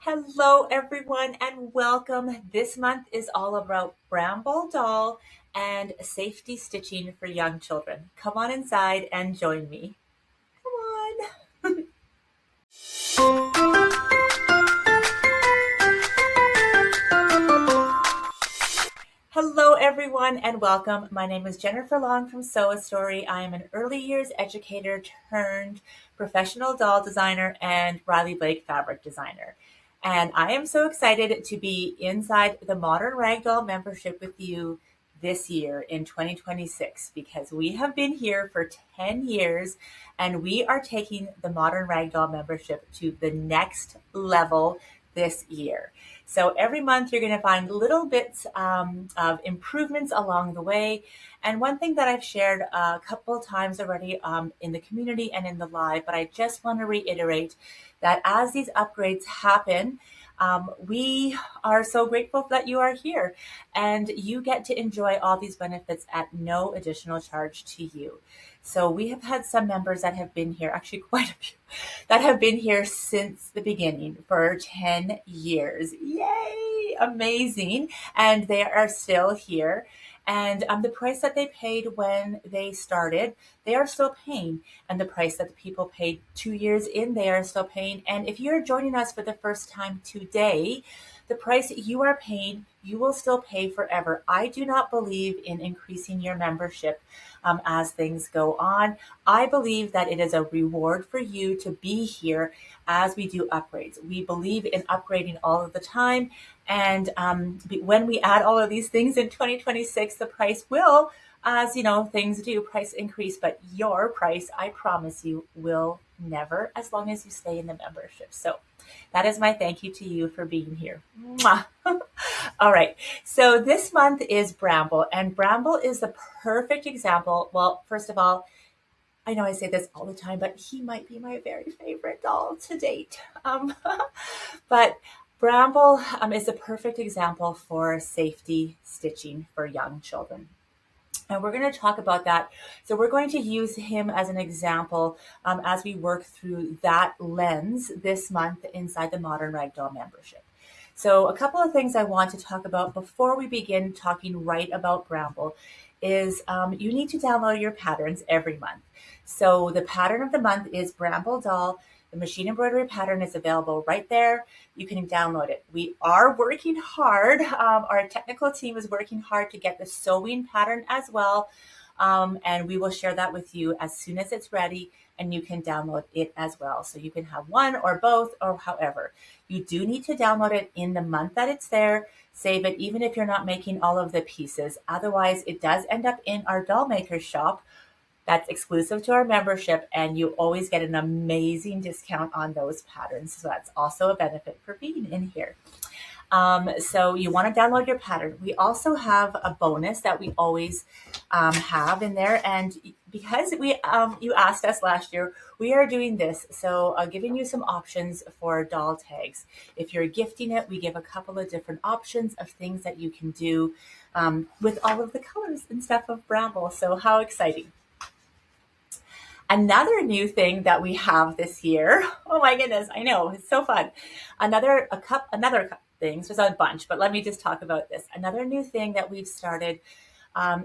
Hello, everyone, and welcome. This month is all about Bramble doll and safety stitching for young children. Come on inside and join me. Come on. Hello, everyone, and welcome. My name is Jennifer Long from Sew a Story. I am an early years educator turned professional doll designer and Riley Blake fabric designer. And I am so excited to be inside the Modern Ragdoll membership with you this year in 2026 because we have been here for 10 years and we are taking the Modern Ragdoll membership to the next level this year. So every month you're going to find little bits of improvements along the way. And one thing that I've shared a couple of times already in the community and in the live, but I just want to reiterate that as these upgrades happen, we are so grateful that you are here and you get to enjoy all these benefits at no additional charge to you. So we have had some members that have been here, actually quite a few, that have been here since the beginning for 10 years. Yay! Amazing. And they are still here. And the price that they paid when they started, they are still paying. And the price that the people paid 2 years in, they are still paying. And if you're joining us for the first time today, the price that you are paying, you will still pay forever. I do not believe in increasing your membership as things go on. I believe that it is a reward for you to be here as we do upgrades. We believe in upgrading all of the time. And when we add all of these things in 2026, the price will, as you know, things do, price increase, but your price, I promise you, will never, as long as you stay in the membership. So that is my thank you to you for being here. Mwah. All right. So this month is Bramble, and Bramble is the perfect example. Well, first of all, I know I say this all the time, but he might be my very favorite doll to date. But Bramble is a perfect example for safety stitching for young children. And we're going to talk about that. So we're going to use him as an example as we work through that lens this month inside the Modern Ragdoll membership. So a couple of things I want to talk about before we begin talking right about Bramble is you need to download your patterns every month. So the pattern of the month is Bramble Doll. The machine embroidery pattern is available right there. You can download it. We are working hard. Our technical team is working hard to get the sewing pattern as well. And we will share that with you as soon as it's ready and you can download it as well. So you can have one or both or however. You do need to download it in the month that it's there. Save it even if you're not making all of the pieces. Otherwise, it does end up in our doll maker shop. That's exclusive to our membership, and you always get an amazing discount on those patterns. So that's also a benefit for being in here. So you want to download your pattern. We also have a bonus that we always have in there. And because you asked us last year, we are doing this. So giving you some options for doll tags. If you're gifting it, we give a couple of different options of things that you can do with all of the colors and stuff of Bramble. So how exciting. Another new thing that we have this year. Oh my goodness, I know, it's so fun. Another things, there's a bunch, but let me just talk about this. Another new thing that we've started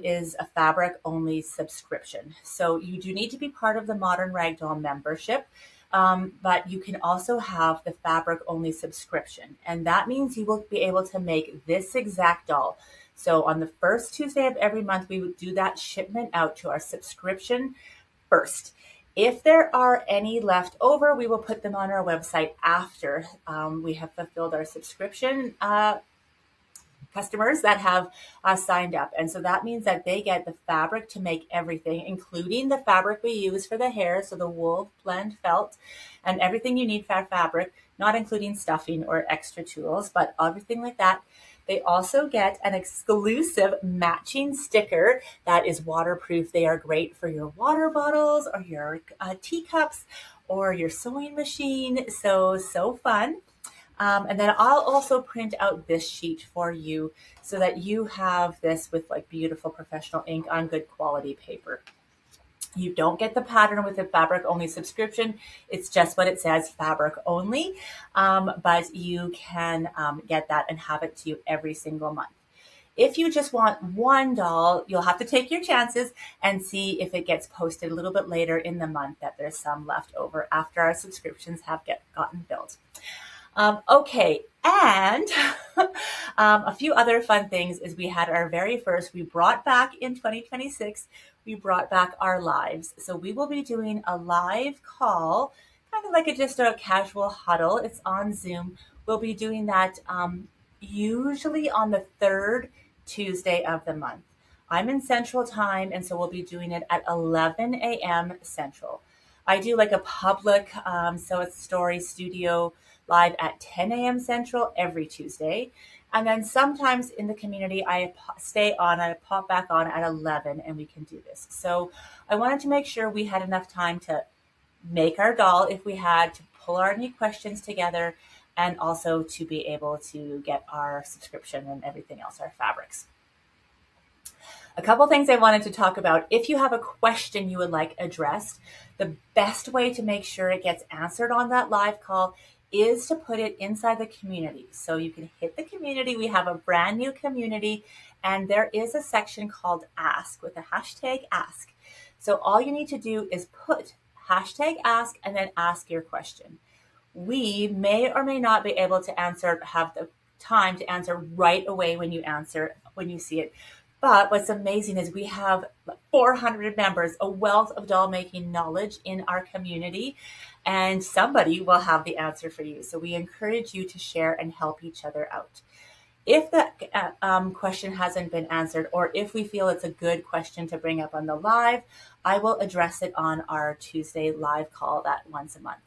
is a fabric only subscription. So you do need to be part of the Modern Ragdoll membership, but you can also have the fabric only subscription. And that means you will be able to make this exact doll. So on the first Tuesday of every month, we would do that shipment out to our subscription first. If there are any left over, we will put them on our website after we have fulfilled our subscription customers that have signed up. And so that means that they get the fabric to make everything, including the fabric we use for the hair, so the wool, blend, felt, and everything you need for fabric, not including stuffing or extra tools, but everything like that. They also get an exclusive matching sticker that is waterproof. They are great for your water bottles or your teacups or your sewing machine. So fun. And then I'll also print out this sheet for you so that you have this with like beautiful professional ink on good quality paper. You don't get the pattern with the fabric only subscription. It's just what it says, fabric only. But you can get that and have it to you every single month. If you just want one doll, you'll have to take your chances and see if it gets posted a little bit later in the month, that there's some left over after our subscriptions have gotten filled. Okay, and a few other fun things is we had our very first, we brought back in 2026, we brought back our lives. So we will be doing a live call, kind of like just a casual huddle. It's on Zoom. We'll be doing that usually on the third Tuesday of the month. I'm in Central Time, and so we'll be doing it at 11 a.m. Central. I do like a public, so it's Story Studio live at 10 a.m. Central every Tuesday. And then sometimes in the community, I stay on, I pop back on at 11 and we can do this. So I wanted to make sure we had enough time to make our doll if we had, to pull our new questions together, and also to be able to get our subscription and everything else, our fabrics. A couple things I wanted to talk about. If you have a question you would like addressed, the best way to make sure it gets answered on that live call is to put it inside the community. So you can hit the community. We have a brand new community, and there is a section called Ask with the hashtag Ask. So all you need to do is put hashtag Ask and then ask your question. We may or may not be able to answer, have the time to answer right away when you see it. But what's amazing is we have 400 members, a wealth of doll making knowledge in our community, and somebody will have the answer for you. So we encourage you to share and help each other out. If the question hasn't been answered, or if we feel it's a good question to bring up on the live, I will address it on our Tuesday live call that once a month.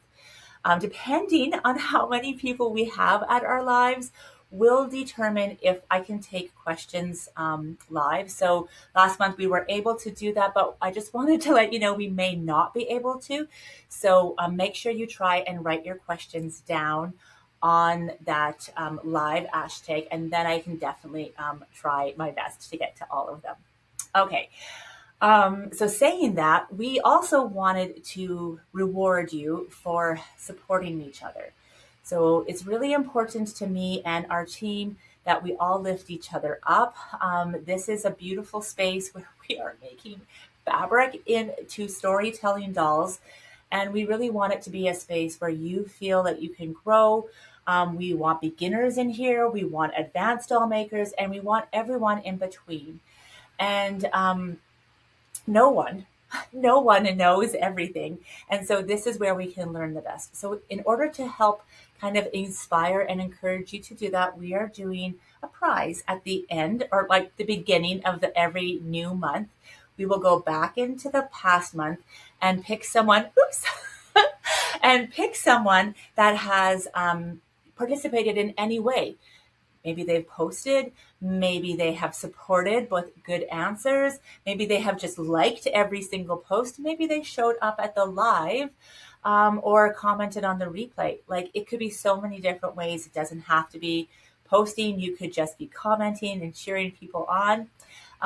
Depending on how many people we have at our lives, will determine if I can take questions live. So last month we were able to do that, but I just wanted to let you know we may not be able to. So make sure you try and write your questions down on that live hashtag, and then I can definitely try my best to get to all of them. Okay. So saying that, we also wanted to reward you for supporting each other. So it's really important to me and our team that we all lift each other up. This is a beautiful space where we are making fabric into storytelling dolls. And we really want it to be a space where you feel that you can grow. We want beginners in here. We want advanced doll makers, and we want everyone in between. And no one knows everything. And so this is where we can learn the best. So in order to help kind of inspire and encourage you to do that, we are doing a prize at the end, or like the beginning of every new month. We will go back into the past month and pick someone, and pick someone that has participated in any way. Maybe they've posted, maybe they have supported with good answers, maybe they have just liked every single post, maybe they showed up at the live or commented on the replay. Like, it could be so many different ways. It doesn't have to be posting. You could just be commenting and cheering people on.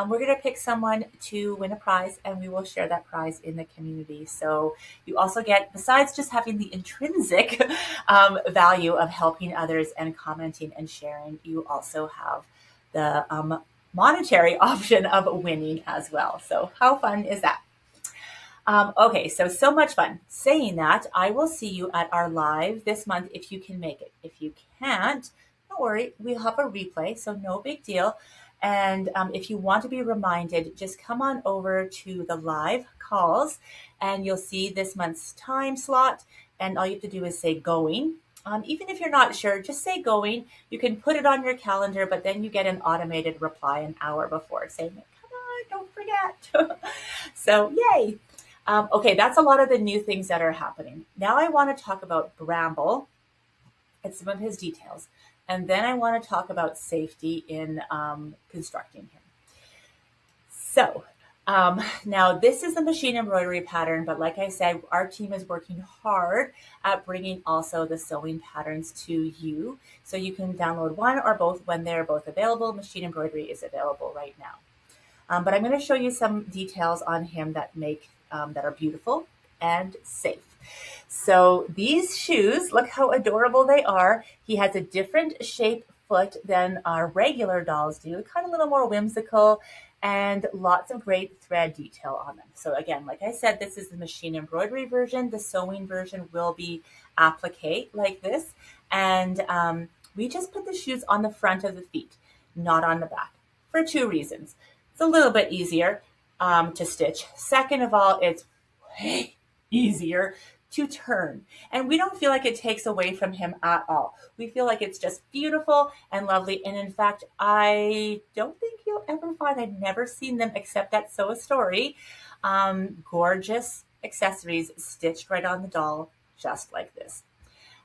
We're going to pick someone to win a prize, and we will share that prize in the community. So you also get, besides just having the intrinsic value of helping others and commenting and sharing, you also have the monetary option of winning as well. So how fun is that? Okay, so much fun. Saying that, I will see you at our live this month if you can make it. If you can't, don't worry, we'll have a replay, so no big deal. And if you want to be reminded, just come on over to the live calls and you'll see this month's time slot. And all you have to do is say going. Even if you're not sure, just say going. You can put it on your calendar, but then you get an automated reply an hour before saying, come on, don't forget. So yay. Okay, that's a lot of the new things that are happening. Now I want to talk about Bramble and some of his details. And then I want to talk about safety in constructing him. So now this is the machine embroidery pattern, but like I said, our team is working hard at bringing also the sewing patterns to you. So you can download one or both when they're both available. Machine embroidery is available right now. But I'm going to show you some details on him that make that are beautiful and safe. So these shoes, look how adorable they are. He has a different shaped foot than our regular dolls do, kind of a little more whimsical, and lots of great thread detail on them. So again, like I said, this is the machine embroidery version. The sewing version will be applique like this. And we just put the shoes on the front of the feet, not on the back, for two reasons. It's a little bit easier to stitch. Second of all, it's way easier to turn. And we don't feel like it takes away from him at all. We feel like it's just beautiful and lovely. And in fact, I don't think you'll ever find, I've never seen them except at Sew a Story, gorgeous accessories stitched right on the doll, just like this.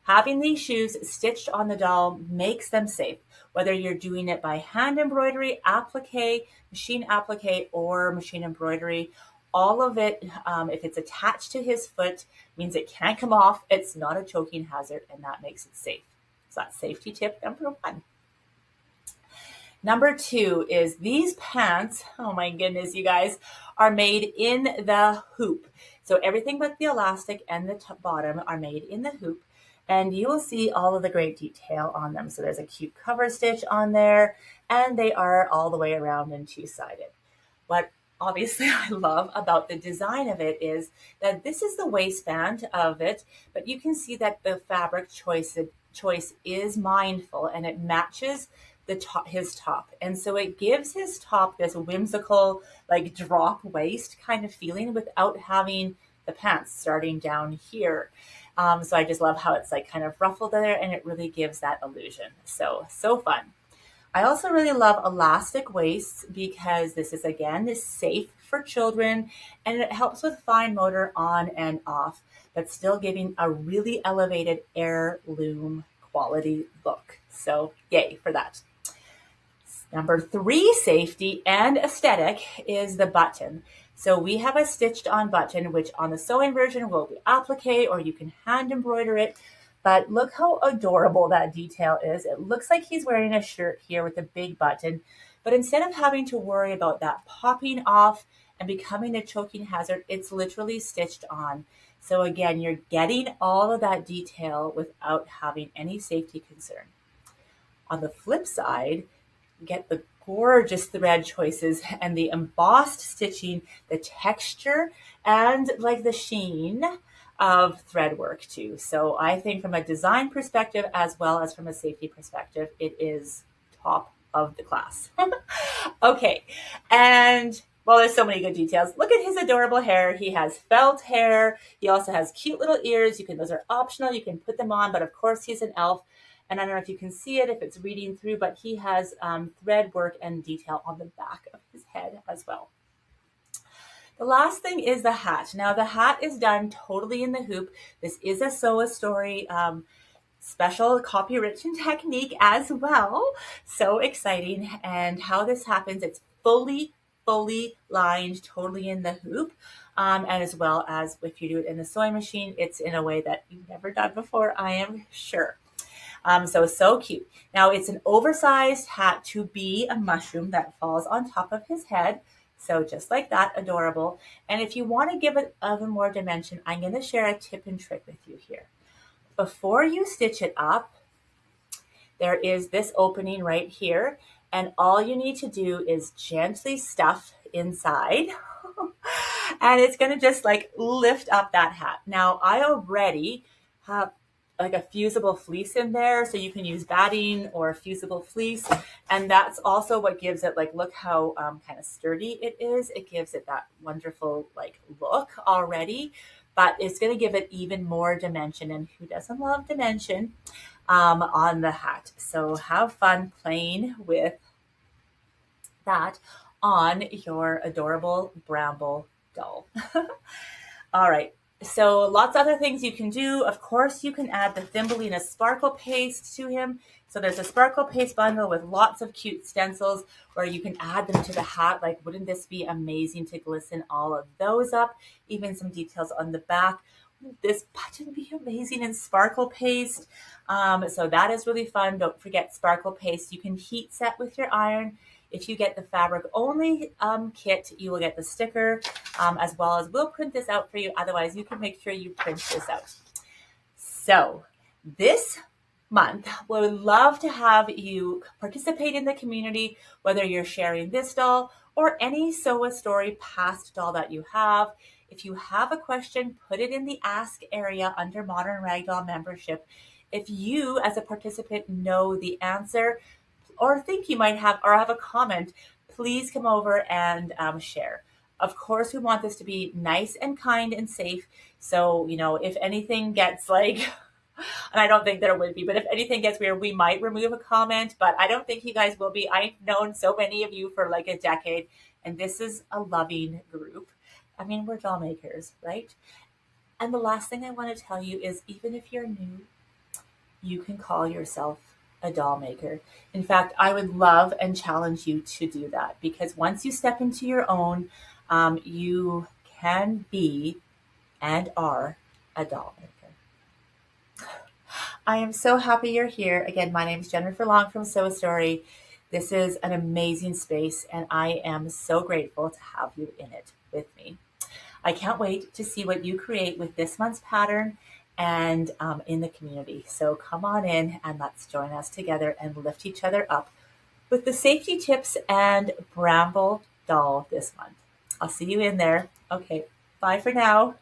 Having these shoes stitched on the doll makes them safe, whether you're doing it by hand embroidery, applique, machine applique, or machine embroidery. All of it, if it's attached to his foot, means it can't come off. It's not a choking hazard, and that makes it safe. So that's safety tip number one. Number two is these pants, oh my goodness, you guys, are made in the hoop. So everything but the elastic and the bottom are made in the hoop. And you will see all of the great detail on them. So there's a cute cover stitch on there, and they are all the way around and two-sided. What obviously I love about the design of it is that this is the waistband of it, but you can see that the fabric choice is mindful, and it matches his top. And so it gives his top this whimsical, like drop waist kind of feeling without having the pants starting down here. So I just love how it's like kind of ruffled there, and it really gives that illusion. So fun. I also really love elastic waists because this is, again, safe for children, and it helps with fine motor on and off, but still giving a really elevated heirloom quality look. So yay for that. Number three, safety and aesthetic, is the button. So we have a stitched on button, which on the sewing version will be applique, or you can hand embroider it. But look how adorable that detail is. It looks like he's wearing a shirt here with a big button, but instead of having to worry about that popping off and becoming a choking hazard, it's literally stitched on. So again, you're getting all of that detail without having any safety concern. On the flip side, get the gorgeous thread choices and the embossed stitching, the texture, and like the sheen of thread work too. So I think from a design perspective as well as from a safety perspective, it is top of the class. Okay, and well, there's so many good details. Look at his adorable hair. He has felt hair. He also has cute little ears. Those are optional. You can put them on, but of course he's an elf. And I don't know if you can see it, if it's reading through, but he has thread work and detail on the back of his head as well. The last thing is the hat. Now the hat is done totally in the hoop. This is a Sew a Story special copywritten technique as well. So exciting. And how this happens, it's fully lined, totally in the hoop. And as well as if you do it in the sewing machine, it's in a way that you've never done before, I am sure. So cute. Now it's an oversized hat to be a mushroom that falls on top of his head. So just like that, adorable. And if you want to give it even more dimension, I'm going to share a tip and trick with you here. Before you stitch it up, there is this opening right here. And all you need to do is gently stuff inside. And it's going to just like lift up that hat. Now I already have like a fusible fleece in there, so you can use batting or fusible fleece, and that's also what gives it, like, look how kind of sturdy it is. It gives it that wonderful like look already, but it's going to give it even more dimension, and who doesn't love dimension on the hat? So have fun playing with that on your adorable Bramble doll. All right. So lots of other things you can do. Of course, you can add the Thimbelina sparkle paste to him. So there's a sparkle paste bundle with lots of cute stencils where you can add them to the hat. Like, wouldn't this be amazing to glisten all of those up? Even some details on the back. Wouldn't this button be amazing in sparkle paste? So that is really fun. Don't forget sparkle paste. You can heat set with your iron. If you get the fabric only kit, you will get the sticker, as well as we'll print this out for you. Otherwise, you can make sure you print this out. So this month, we would love to have you participate in the community, whether you're sharing this doll or any Sew a Story past doll that you have. If you have a question, put it in the Ask area under Modern Ragdoll membership. If you, as a participant, know the answer or think you might have, or have a comment, please come over and share. Of course, we want this to be nice and kind and safe. So, if anything gets like, and I don't think that it would be, but if anything gets weird, we might remove a comment, but I don't think you guys will be. I've known so many of you for like a decade, and this is a loving group. I mean, we're doll makers, right? And the last thing I want to tell you is even if you're new, you can call yourself a doll maker. In fact, I would love and challenge you to do that, because once you step into your own, you can be and are a doll maker. I am so happy you're here. Again, my name is Jennifer Long from Sew a Story. This is an amazing space, and I am so grateful to have you in it with me. I can't wait to see what you create with this month's pattern and in the community. So come on in and let's join us together and lift each other up with the safety tips and Bramble doll this month. I'll see you in there. Okay, bye for now.